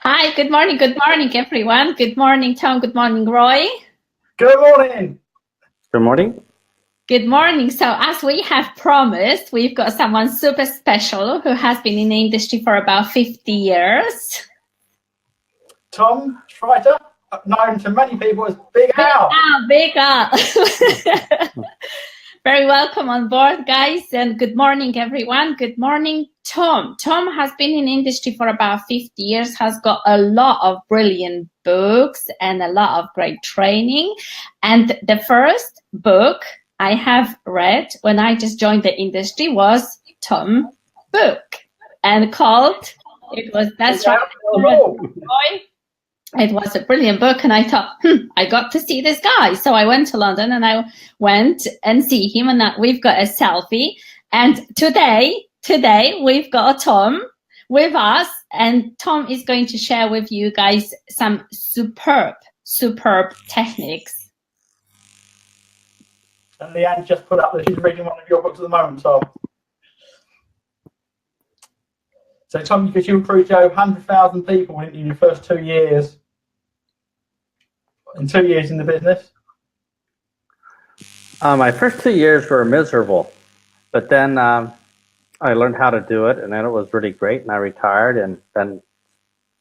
Hi, good morning, everyone. Good morning, Tom. Good morning, Roy. Good morning. Good morning. Good morning. So, as we have promised, we've got someone super special who has been in the industry for about 50 years. Tom Schreiter, known to many people as Big Al. Big Al. Very welcome on board, guys, and good morning, everyone. Good morning, Tom. Tom has been in industry for about 50 years, has got a lot of brilliant books and a lot of great training. And the first book I have read when I just joined the industry was Tom's book, and called, it was, that's right, Roy. It was a brilliant book, and I thought, I got to see this guy. So I went to London and I went and see him, and we've got a selfie. And today we've got Tom with us, and Tom is going to share with you guys some superb techniques. And Leanne just put up that she's reading one of your books at the moment, Tom. So Tom, because you recruited over 100,000 people in your first 2 years. In 2 years in the business? My first 2 years were miserable, but then I learned how to do it, and then it was really great, and I retired, and then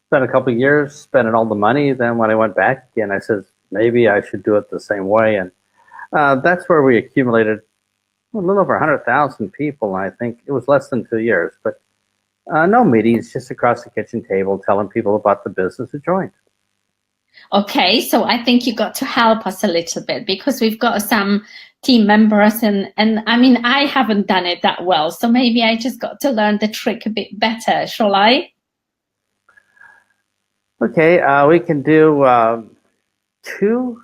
spent a couple of years spending all the money. Then when I went back again, I said, maybe I should do it the same way, and that's where we accumulated a little over 100,000 people, and I think it was less than 2 years, but no meetings, just across the kitchen table telling people about the business who joined. Okay, so I think you got to help us a little bit, because we've got some team members, and I mean, I haven't done it that well, so maybe I just got to learn the trick a bit better, shall I? Okay, we can do two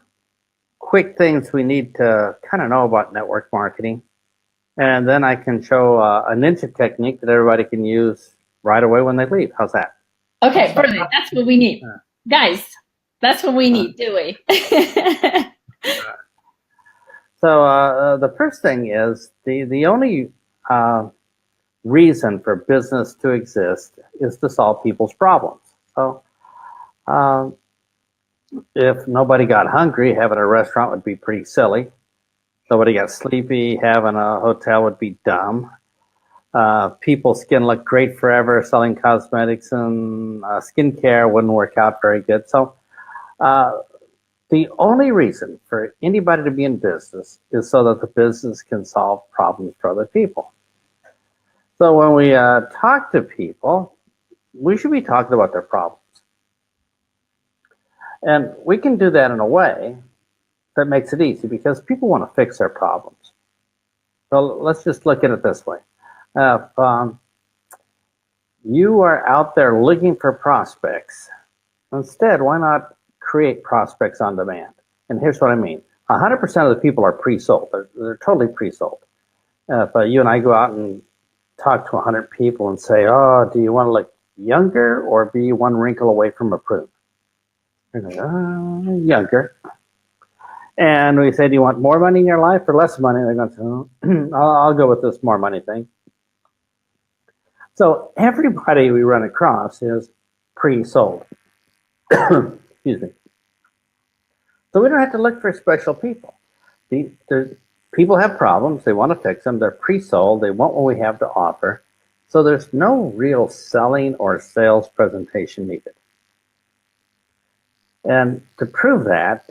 quick things we need to kind of know about network marketing, and then I can show a ninja technique that everybody can use right away when they leave. How's that? Okay, brilliant. That's what we need, guys. That's what we need, do we? So the first thing is the only reason for business to exist is to solve people's problems. So if nobody got hungry, having a restaurant would be pretty silly. If nobody got sleepy, having a hotel would be dumb. People's skin look great forever, selling cosmetics and skincare wouldn't work out very good. So the only reason for anybody to be in business is so that the business can solve problems for other people. So when we talk to people, we should be talking about their problems. And we can do that in a way that makes it easy, because people want to fix their problems. So let's just look at it this way. If you are out there looking for prospects, instead, why not create prospects on demand? And here's what I mean. 100% of the people are pre-sold. They're totally pre-sold. If you and I go out and talk to 100 people and say, oh, do you want to look younger or be one wrinkle away from a prune? They're like, younger. And we say, do you want more money in your life or less money? They're going to say, I'll go with this more money thing. So everybody we run across is pre-sold. Excuse me. So we don't have to look for special people. People have problems. They want to fix them. They're pre-sold. They want what we have to offer. So there's no real selling or sales presentation needed. And to prove that,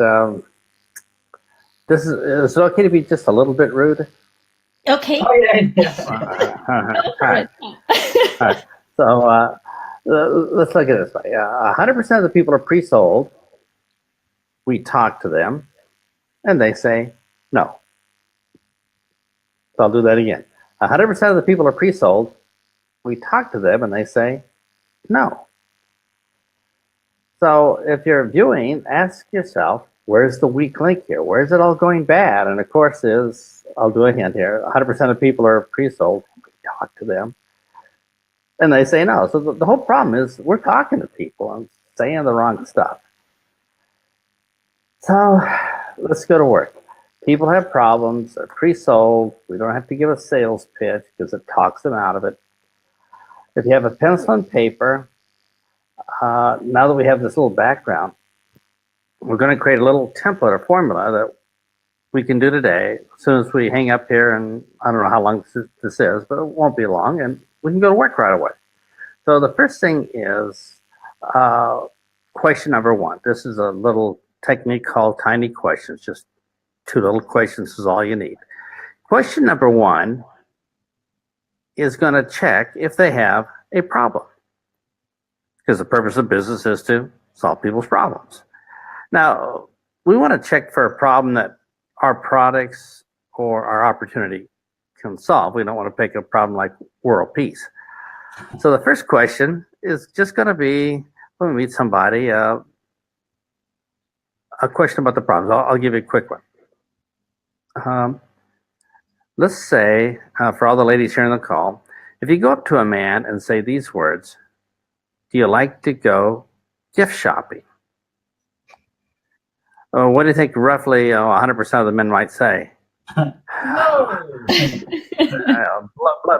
is it okay to be just a little bit rude? Okay. Oh, yeah. All right. So let's look at it this way. 100% of the people are pre-sold. We talk to them, and they say no. So I'll do that again. 100% of the people are pre-sold. We talk to them, and they say no. So if you're viewing, ask yourself, where's the weak link here? Where's it all going bad? And of course I'll do a hint here, 100% of people are pre-sold. We talk to them, and they say no. So the whole problem is we're talking to people and saying the wrong stuff. So let's go to work. People have problems. They're pre-sold. We don't have to give a sales pitch because it talks them out of it. If you have a pencil and paper, Now that we have this little background, we're going to create a little template or formula that we can do today. As soon as we hang up here, and I don't know how long this is, but it won't be long, and we can go to work right away. So the first thing is question number one. This is a little technique called tiny questions. Just 2 little questions is all you need. Question number one is going to check if they have a problem, because the purpose of business is to solve people's problems. Now, we want to check for a problem that our products or our opportunity can solve. We don't want to pick a problem like world peace. So the first question is just going to be, when we meet somebody, a question about the problems. I'll give you a quick one. Let's say, for all the ladies here on the call, if you go up to a man and say these words, do you like to go gift shopping? What do you think roughly 100% of the men might say? No.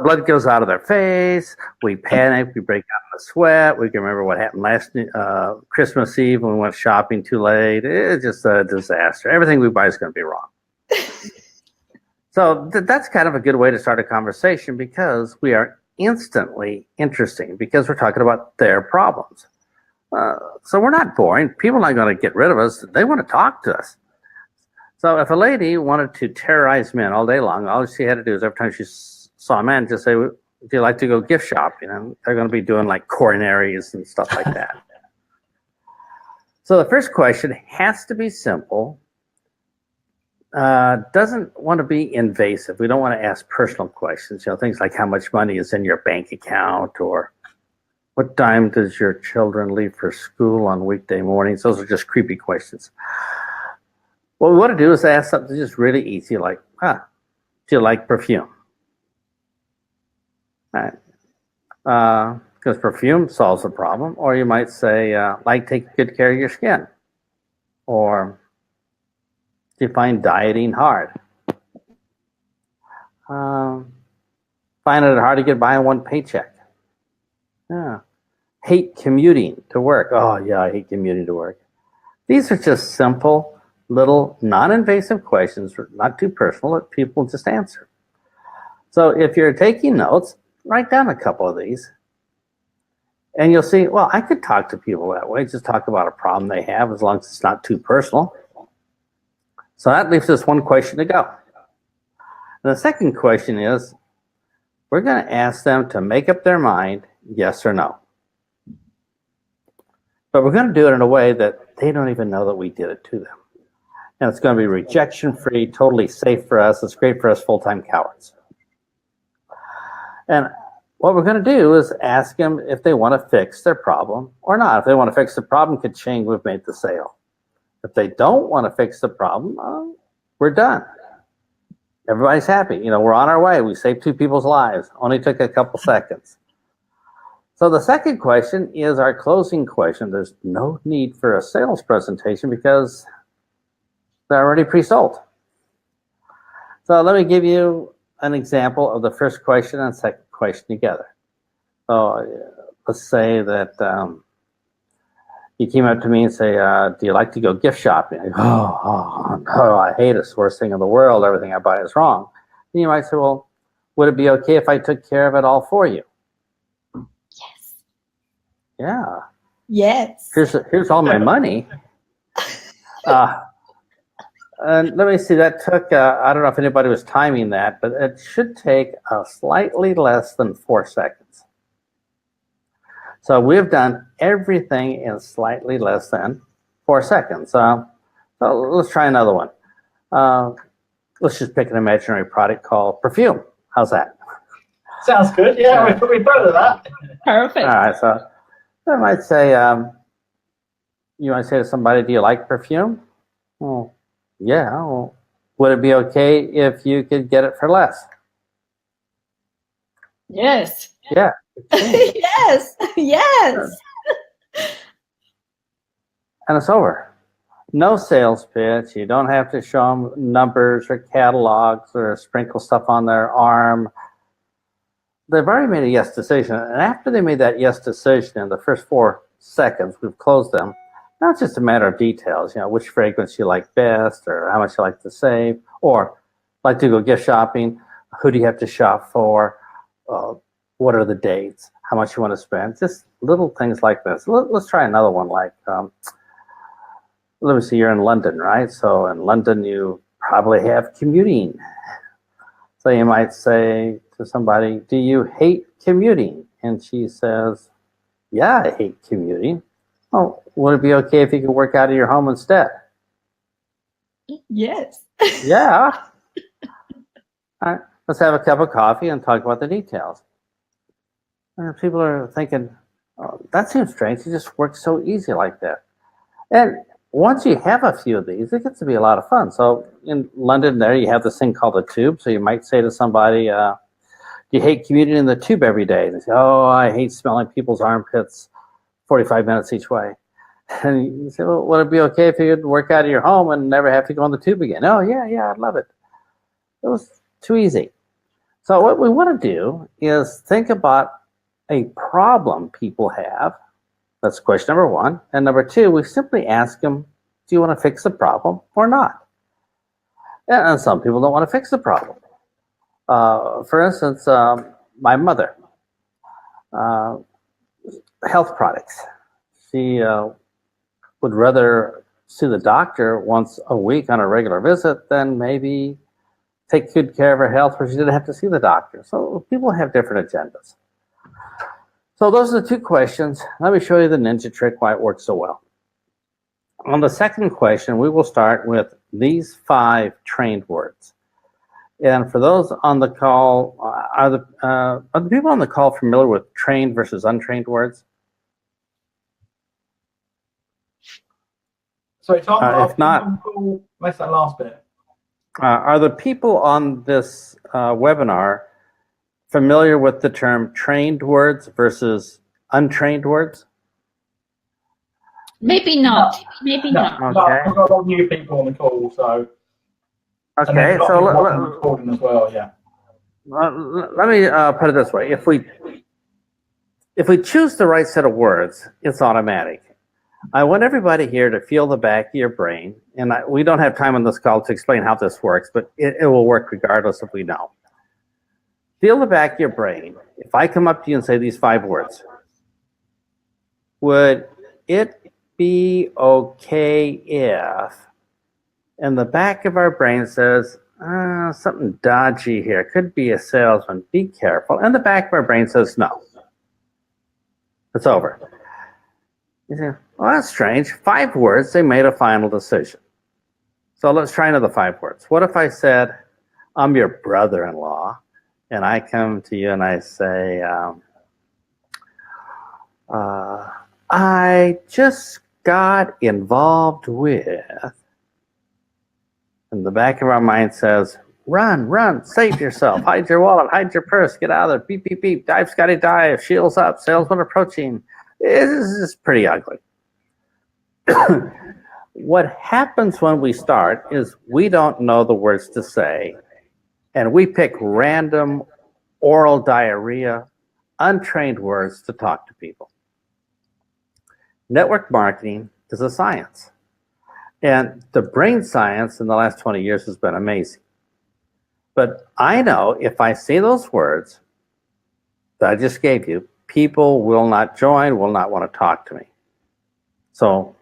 Blood goes out of their face. We panic. We break out in a sweat. We can remember what happened last Christmas Eve when we went shopping too late. It's just a disaster. Everything we buy is going to be wrong. So that's kind of a good way to start a conversation, because we are instantly interesting, because we're talking about their problems. So we're not boring. People are not going to get rid of us. They want to talk to us. So if a lady wanted to terrorize men all day long, all she had to do is every time she saw a man, just say, do you like to go gift shopping? And they're going to be doing like coronaries and stuff like that. So the first question has to be simple. Doesn't want to be invasive. We don't want to ask personal questions. Things like how much money is in your bank account, or what time does your children leave for school on weekday mornings? Those are just creepy questions. What we want to do is ask something just really easy, like, do you like perfume? Right. Because perfume solves the problem. Or you might say, like taking good care of your skin. Or do you find dieting hard? Find it hard to get by on one paycheck? Yeah. Hate commuting to work? Oh, yeah, I hate commuting to work. These are just simple, little, non-invasive questions, not too personal, that people just answer. So if you're taking notes, write down a couple of these, and you'll see, well, I could talk to people that way, just talk about a problem they have, as long as it's not too personal. So that leaves us one question to go. And the second question is, we're going to ask them to make up their mind, yes or no. But we're going to do it in a way that they don't even know that we did it to them. And it's going to be rejection-free, totally safe for us. It's great for us full-time cowards. And what we're going to do is ask them if they want to fix their problem or not. If they want to fix the problem, ka-ching, we've made the sale. If they don't want to fix the problem, we're done. Everybody's happy. We're on our way. We saved 2 people's lives. Only took a couple seconds. So the second question is our closing question. There's no need for a sales presentation because they're already pre-sold. So let me give you an example of the first question and second question together. So let's say that you came up to me and say, do you like to go gift shopping? I go, oh, no, I hate it. It's the worst thing in the world. Everything I buy is wrong. And you might say, well, would it be okay if I took care of it all for you? Yes. Yeah. Yes. Here's all my money. And let me see, that took, I don't know if anybody was timing that, but it should take slightly less than 4 seconds. So we've done everything in slightly less than 4 seconds. So let's try another one. Let's just pick an imaginary product called perfume. How's that? Sounds good. Yeah, we've heard of that. Perfect. All right, so I might say, you might say to somebody, do you like perfume? Well, yeah. Well, would it be okay if you could get it for less? Yes. Yeah. Yes. Yes. And it's over. No sales pitch. You don't have to show them numbers or catalogs or sprinkle stuff on their arm. They've already made a yes decision. And after they made that yes decision in the first 4 seconds, we've closed them. Now it's just a matter of details, which fragrance you like best, or how much you like to save, or like to go gift shopping, who do you have to shop for, what are the dates, how much you want to spend, just little things like this. Let's try another one like, let me see, you're in London, right? So in London, you probably have commuting. So you might say to somebody, do you hate commuting? And she says, yeah, I hate commuting. Oh, would it be okay if you could work out of your home instead? Yes. Yeah. All right, let's have a cup of coffee and talk about the details. And people are thinking, oh, that seems strange. It just works so easy like that. And once you have a few of these, it gets to be a lot of fun. So in London there, you have this thing called a tube. So you might say to somebody, do you hate commuting in the tube every day? They say, oh, I hate smelling people's armpits 45 minutes each way. And you say, well, would it be okay if you could work out of your home and never have to go on the tube again? Oh, yeah, I'd love it. It was too easy. So what we want to do is think about a problem people have. That's question number one. And number two, we simply ask them, do you want to fix the problem or not? And some people don't want to fix the problem. For instance, my mother, health products. She would rather see the doctor once a week on a regular visit than maybe take good care of her health where she didn't have to see the doctor. So people have different agendas. So those are the two questions. Let me show you the ninja trick why it works so well. On the second question, we will start with these 5 trained words. And for those on the call, are the people on the call familiar with trained versus untrained words? Sorry, Tom, if not, where's that last bit? are the people on this webinar familiar with the term trained words versus untrained words? Maybe not. Maybe not. Okay. We've got a lot of new people on the call, so. Okay, so recording as well, yeah. let me put it this way: if we choose the right set of words, it's automatic. I want everybody here to feel the back of your brain, and we don't have time on this call to explain how this works, but it will work regardless if we know. Feel the back of your brain. If I come up to you and say these 5 words, would it be okay if, and the back of our brain says, something dodgy here, could be a salesman, be careful, and the back of our brain says no. It's over. You say, well, that's strange. 5 words, they made a final decision. So let's try another 5 words. What if I said, I'm your brother-in-law, and I come to you and I say, I just got involved with, and the back of our mind says, run, save yourself, hide your wallet, hide your purse, get out of there, beep, beep, beep, dive, Scotty, dive, shields up, salesman approaching. This is pretty ugly. What happens when we start is we don't know the words to say, and we pick random oral diarrhea, untrained words to talk to people. Network marketing is a science, and the brain science in the last 20 years has been amazing. But I know if I say those words that I just gave you, people will not join, will not want to talk to me. So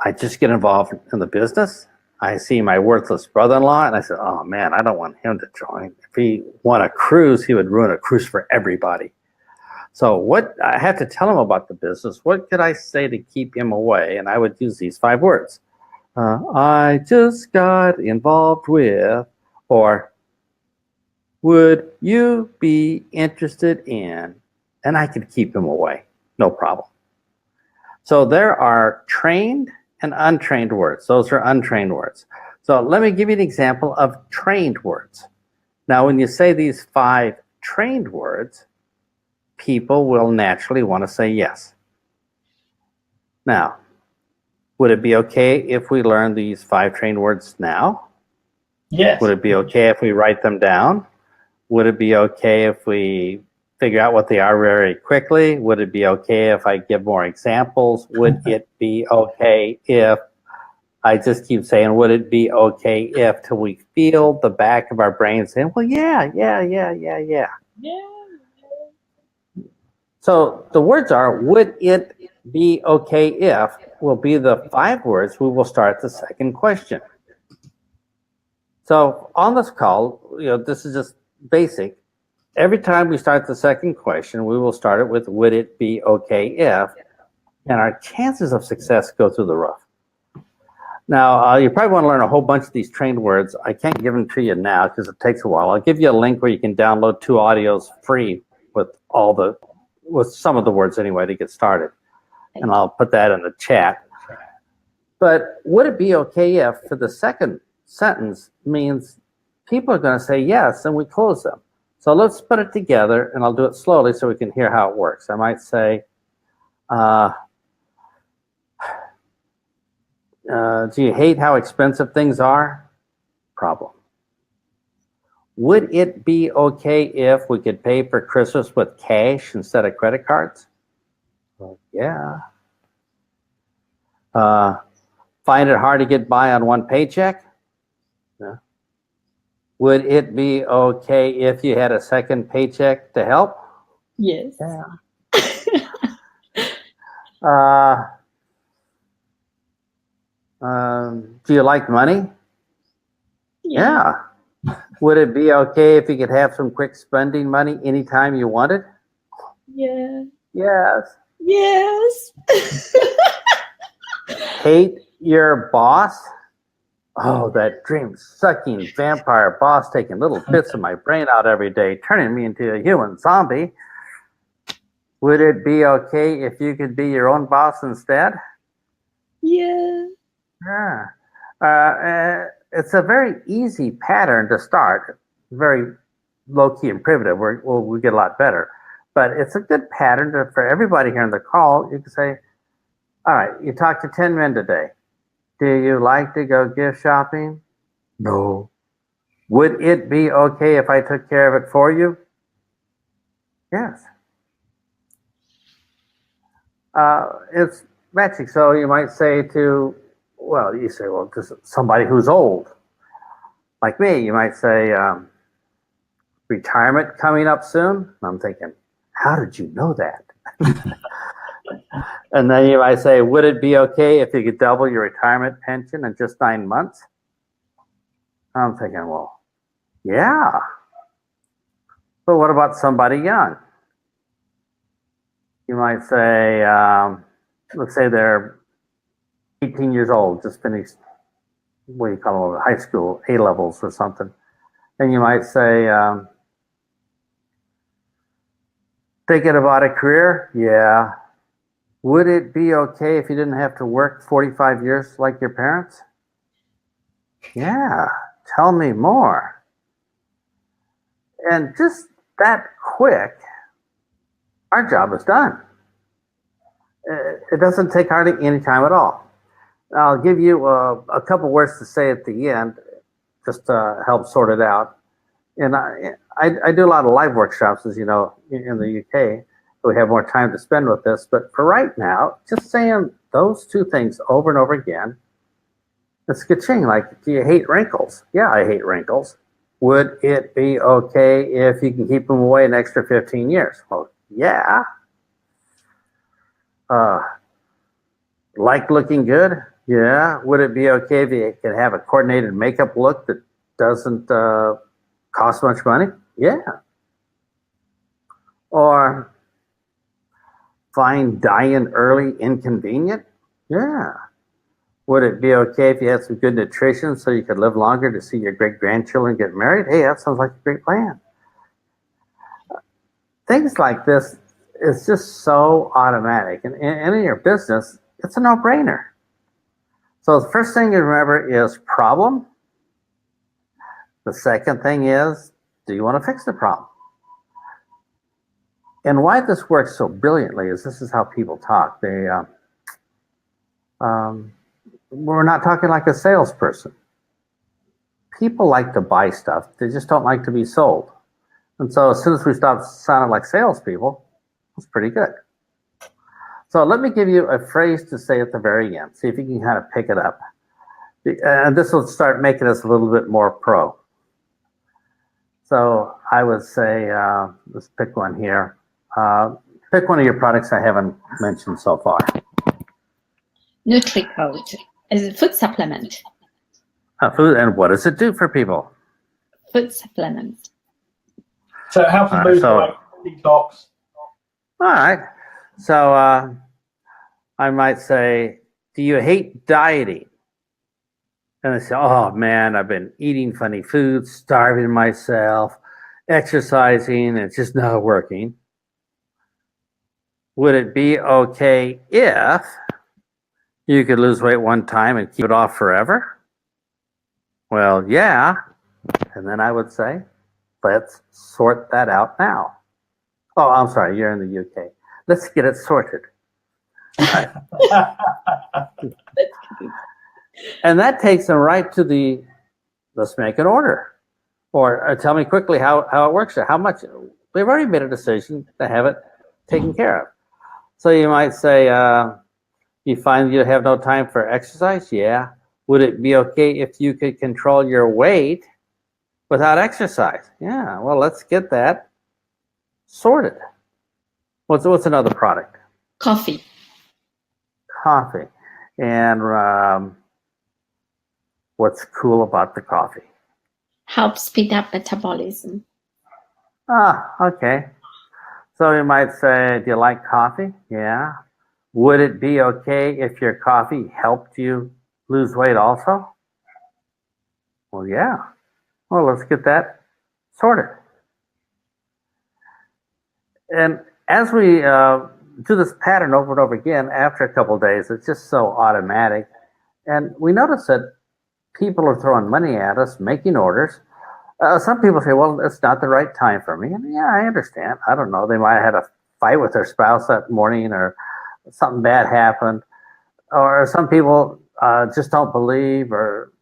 I just get involved in the business. I see my worthless brother-in-law, and I said, oh man, I don't want him to join. If he won a cruise, he would ruin a cruise for everybody. So what I have to tell him about the business, what could I say to keep him away? And I would use these 5 words. I just got involved with, or would you be interested in, and I could keep him away, no problem. So there are trained and untrained words. Those are untrained words. So let me give you an example of trained words. Now, when you say these 5 trained words, people will naturally want to say yes. Now, would it be okay if we learn these 5 trained words now? Yes. Would it be okay if we write them down? Would it be okay if we figure out what they are very quickly? Would it be okay if I give more examples? Would it be okay if I just keep saying, would it be okay if, till we feel the back of our brain saying, well, yeah. Yeah. So the words are, would it be okay if will be the 5 words we will start the second question. So on this call, this is just basic. Every time we start the second question, we will start it with, would it be okay if, and our chances of success go through the roof. Now, you probably want to learn a whole bunch of these trained words. I can't give them to you now because it takes a while. I'll give you a link where you can download 2 audios free with some of the words anyway to get started. And I'll put that in the chat. But would it be okay if, for the second sentence, means people are going to say yes, and we close them. So let's put it together, and I'll do it slowly so we can hear how it works. I might say, do you hate how expensive things are? Problem. Would it be okay if we could pay for Christmas with cash instead of credit cards? Well, yeah. Find it hard to get by on one paycheck? Yeah. Would it be okay if you had a second paycheck to help? Yes. Yeah. Do you like money? Yeah. Would it be okay if you could have some quick spending money anytime you wanted? Yeah. Yes. Yes. Hate your boss? Oh, that dream-sucking vampire boss taking little bits of my brain out every day, turning me into a human zombie. Would it be okay if you could be your own boss instead? Yeah. Yeah. It's a very easy pattern to start. Very low-key and primitive. We'll get a lot better. But it's a good pattern for everybody here on the call. You can say, all right, you talked to 10 men today. Do you like to go gift shopping? No. Would it be okay if I took care of it for you? Yes. It's matching. So you might say to somebody who's old, like me, you might say, retirement coming up soon. And I'm thinking, how did you know that? And then you might say, would it be okay if you could double your retirement pension in just 9 months? I'm thinking, well, yeah. But what about somebody young? You might say, let's say they're 18 years old, just finished, what do you call them, high school, A-levels or something. And you might say, thinking about a career? Yeah. Would it be okay if you didn't have to work 45 years like your parents? Yeah. Tell me more. And just that quick, our job is done. It doesn't take hardly any time at all. I'll give you a couple words to say at the end, just to help sort it out. And I do a lot of live workshops, as you know, in the UK. We have more time to spend with this. But for right now, just saying those 2 things over and over again, it's ka-ching. Like, do you hate wrinkles? Yeah, I hate wrinkles. Would it be okay if you can keep them away an extra 15 years? Well, yeah. Like looking good? Yeah. Would it be okay if you could have a coordinated makeup look that doesn't cost much money? Yeah. Or find dying early inconvenient? Yeah. Would it be okay if you had some good nutrition so you could live longer to see your great-grandchildren get married? Hey, that sounds like a great plan. Things like this is just so automatic. And in your business, it's a no-brainer. So the first thing you remember is problem. The second thing is, do you want to fix the problem? And why this works so brilliantly is this is how people talk. We're not talking like a salesperson. People like to buy stuff. They just don't like to be sold. And so as soon as we stopped sounding like salespeople, it was pretty good. So let me give you a phrase to say at the very end. See if you can kind of pick it up. And this will start making us a little bit more pro. So I would say, let's pick one here. Pick one of your products I haven't mentioned so far. NutriCode is a food supplement. Food, and what does it do for people? Food supplement. So it helps them lose weight, detox. All right. So I might say, do you hate dieting? And they say, oh man, I've been eating funny foods, starving myself, exercising, it's just not working. Would it be okay if you could lose weight one time and keep it off forever? Well, yeah. And then I would say, let's sort that out now. Oh, I'm sorry, you're in the UK. Let's get it sorted. Right. And that takes them right to the, let's make an order. Or tell me quickly how it works, or how much. We've already made a decision to have it taken care of. So you might say, you find you have no time for exercise? Yeah. Would it be okay if you could control your weight without exercise? Yeah, well, let's get that sorted. What's another product? Coffee. Coffee. And what's cool about the coffee? Helps speed up metabolism. Ah, okay. So you might say, do you like coffee? Yeah. Would it be okay if your coffee helped you lose weight also? Well, yeah. Well, let's get that sorted. And as we do this pattern over and over again, after a couple of days, it's just so automatic. And we notice that people are throwing money at us, making orders. Some people say, well, it's not the right time for me. And yeah, I understand. I don't know. They might have had a fight with their spouse that morning, or something bad happened. Or some people just don't believe, or,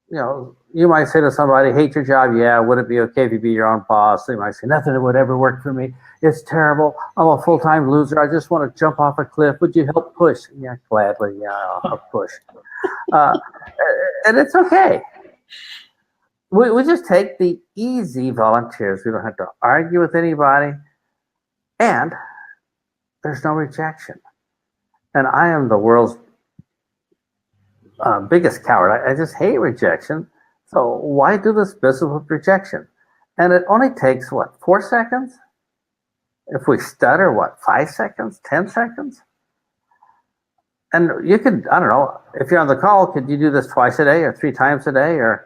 you know, you might say to somebody, hate your job. Yeah, would it be okay if you be your own boss? They might say, nothing would ever work for me. It's terrible. I'm a full-time loser. I just want to jump off a cliff. Would you help push? Yeah, gladly. Yeah, I'll help push. And it's okay. We just take the easy volunteers. We don't have to argue with anybody. And there's no rejection. And I am the world's biggest coward. I just hate rejection. So why do this business with rejection? And it only takes, what, 4 seconds? If we stutter, what, 5 seconds, 10 seconds? And you could, I don't know, if you're on the call, could you do this twice a day or 3 times a day? Or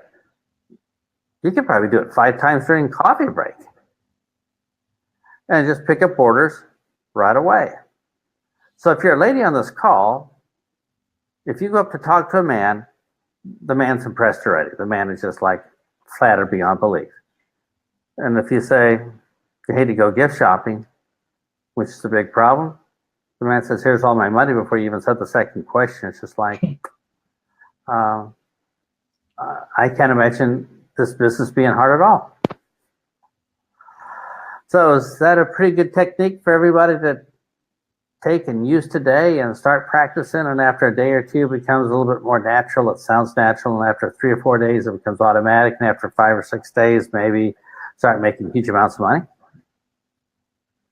you could probably do it 5 times during coffee break. And just pick up orders right away. So if you're a lady on this call, if you go up to talk to a man, the man's impressed already. The man is just like flattered beyond belief. And if you say, you hate to go gift shopping, which is a big problem, the man says, here's all my money before you even said the second question. It's just like, I can't imagine this business being hard at all. So is that a pretty good technique for everybody to take and use today and start practicing? And after a day or two, it becomes a little bit more natural. It sounds natural. And after 3 or 4 days, it becomes automatic. And after 5 or 6 days, maybe start making huge amounts of money.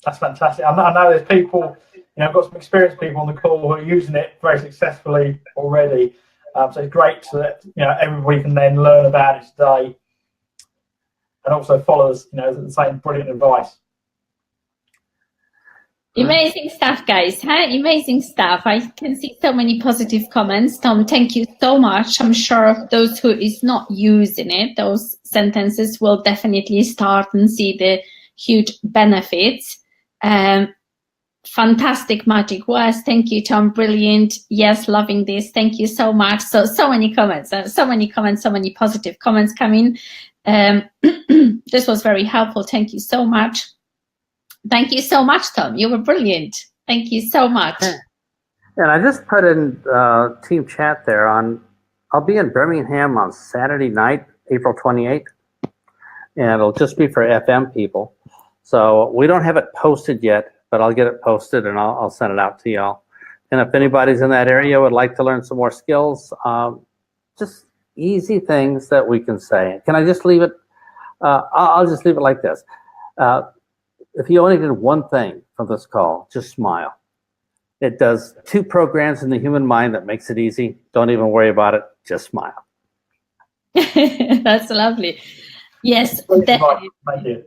That's fantastic. I know there's people, you know, I've got some experienced people on the call who are using it very successfully already. So it's great that, you know, everybody can then learn about it today and also follows, you know, the same brilliant advice. Amazing stuff, guys. Huh? Amazing stuff. I can see so many positive comments. Tom, thank you so much. I'm sure those who is not using it, those sentences will definitely start and see the huge benefits. Fantastic magic words. Thank you, Tom. Brilliant. Yes, loving this. Thank you so much. So many comments, so many positive comments coming. This was very helpful. Thank you so much. Thank you so much, Tom. You were brilliant. Thank you so much. And I just put in team chat there I'll be in Birmingham on Saturday night, April 28th. And it'll just be for FM people. So we don't have it posted yet, but I'll get it posted and I'll send it out to y'all. And if anybody's in that area would like to learn some more skills, just easy things that we can say. Can I just leave it? I'll just leave it like this. If you only did one thing from this call, just smile. It does 2 programs in the human mind that makes it easy. Don't even worry about it. Just smile. That's lovely. Yes, definitely. Thank you.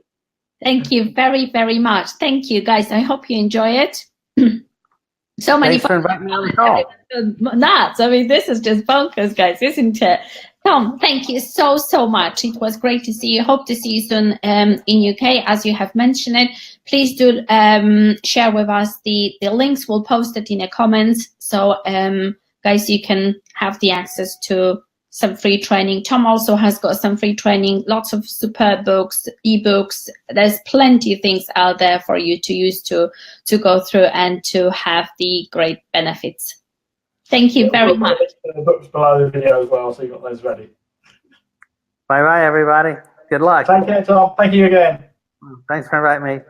Thank you very, very much. Thank you, guys. I hope you enjoy it. So many. Thanks for inviting me on the call. Nuts. I mean, this is just bonkers, guys, isn't it? Tom, thank you so, so much. It was great to see you. Hope to see you soon in UK, as you have mentioned it. Please do share with us the links. We'll post it in the comments. So, guys, you can have the access to some free training. Tom also has got some free training, lots of superb books, ebooks. There's plenty of things out there for you to use to go through and to have the great benefits. Thank you very much. The books below the video as well, so you've got those ready. Bye-bye, everybody. Good luck. Take care, Tom. Thank you again. Thanks for inviting me.